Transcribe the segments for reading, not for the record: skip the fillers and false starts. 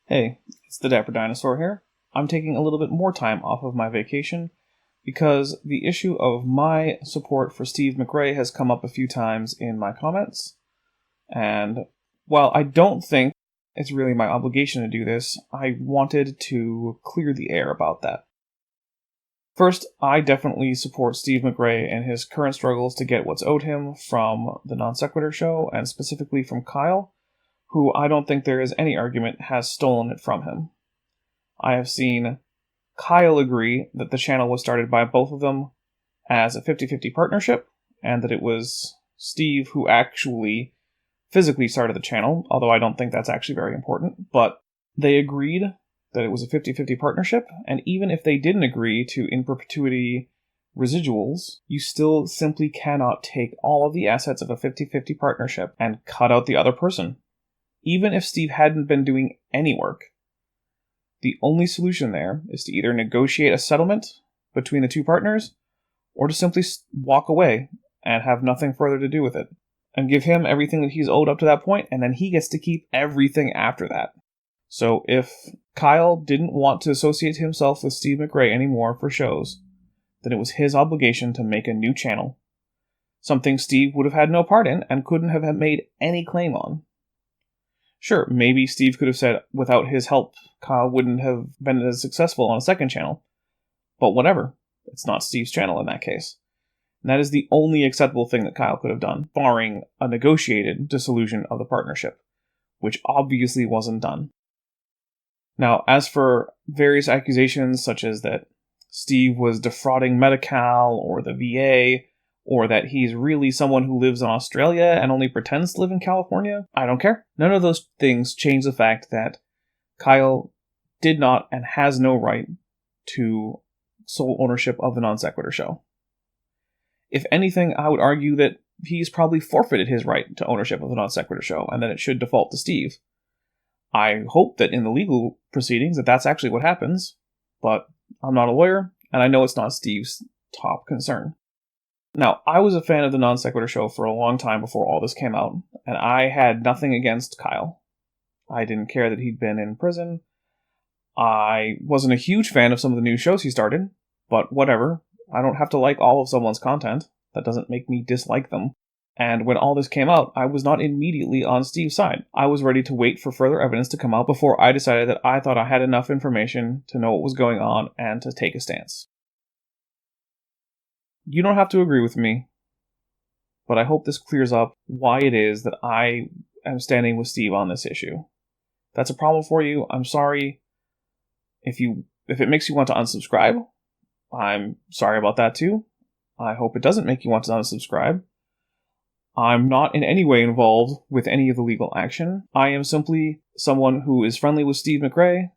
Hey, it's the Dapper Dinosaur here. I'm taking a little bit more time off of my vacation because the issue of my support for Steve Mcrae has come up a few times in my comments. And while I don't think it's really my obligation to do this, I wanted to clear the air about that. First, I definitely support Steve Mcrae and his current struggles to get what's owed him from the Non Sequitur show, and specifically from Kyle, who I don't think there is any argument has stolen it from him. I have seen Kyle agree that the channel was started by both of them as a 50-50 partnership, and that it was Steve who actually physically started the channel, although I don't think that's actually very important, but they agreed that it was a 50-50 partnership, and even if they didn't agree to in perpetuity residuals, you still simply cannot take all of the assets of a 50-50 partnership and cut out the other person. Even if Steve hadn't been doing any work, the only solution there is to either negotiate a settlement between the two partners, or to simply walk away and have nothing further to do with it, and give him everything that he's owed up to that point, and then he gets to keep everything after that. So if Kyle didn't want to associate himself with Steve Mcrae anymore for shows, then it was his obligation to make a new channel, something Steve would have had no part in and couldn't have made any claim on. Sure, maybe Steve could have said without his help, Kyle wouldn't have been as successful on a second channel. But whatever. It's not Steve's channel in that case. And that is the only acceptable thing that Kyle could have done, barring a negotiated dissolution of the partnership, which obviously wasn't done. Now, as for various accusations such as that Steve was defrauding Medi-Cal or the VA, or that he's really someone who lives in Australia and only pretends to live in California, I don't care. None of those things change the fact that Kyle did not and has no right to sole ownership of the Non Sequitur show. If anything, I would argue that he's probably forfeited his right to ownership of the Non Sequitur show, and that it should default to Steve. I hope that in the legal proceedings that that's actually what happens, but I'm not a lawyer, and I know it's not Steve's top concern. Now, I was a fan of the Non Sequitur show for a long time before all this came out, and I had nothing against Kyle. I didn't care that he'd been in prison. I wasn't a huge fan of some of the new shows he started, but whatever. I don't have to like all of someone's content. That doesn't make me dislike them. And when all this came out, I was not immediately on Steve's side. I was ready to wait for further evidence to come out before I decided that I thought I had enough information to know what was going on and to take a stance. You don't have to agree with me, but I hope this clears up why it is that I am standing with Steve on this issue. If that's a problem for you, I'm sorry. If it makes you want to unsubscribe, I'm sorry about that too. I hope it doesn't make you want to unsubscribe. I'm not in any way involved with any of the legal action. I am simply someone who is friendly with Steve Mcrae.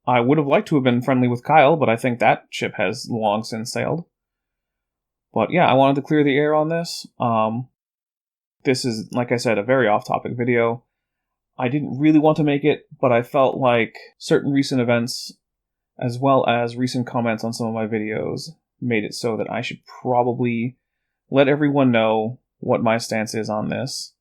I would have liked to have been friendly with Kyle, but I think that ship has long since sailed. But yeah, I wanted to clear the air on this. This is, like I said, a very off-topic video. I didn't really want to make it, but I felt like certain recent events, as well as recent comments on some of my videos, made it so that I should probably let everyone know what my stance is on this.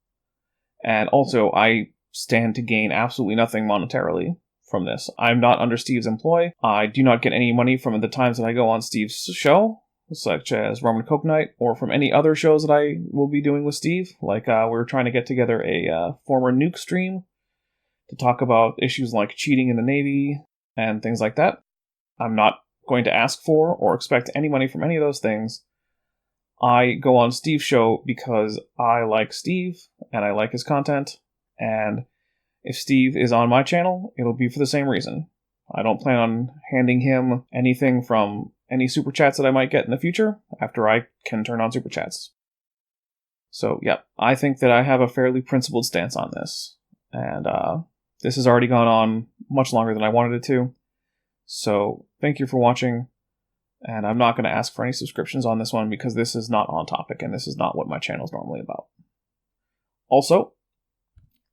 And also, I stand to gain absolutely nothing monetarily from this. I'm not under Steve's employ. I do not get any money from the times that I go on Steve's show, such as Roman Coke Night, or from any other shows that I will be doing with Steve. Like, we're trying to get together a former nuke stream to talk about issues like cheating in the Navy and things like that. I'm not going to ask for or expect any money from any of those things. I go on Steve's show because I like Steve and I like his content, and if Steve is on my channel, it'll be for the same reason. I don't plan on handing him anything from any super chats that I might get in the future after I can turn on super chats. So, yeah, I think that I have a fairly principled stance on this, and this has already gone on much longer than I wanted it to. So, thank you for watching, and I'm not going to ask for any subscriptions on this one because this is not on topic and this is not what my channel is normally about. Also,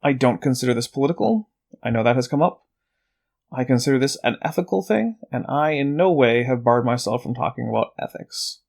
I don't consider this political. I know that has come up. I consider this an ethical thing, and I in no way have barred myself from talking about ethics.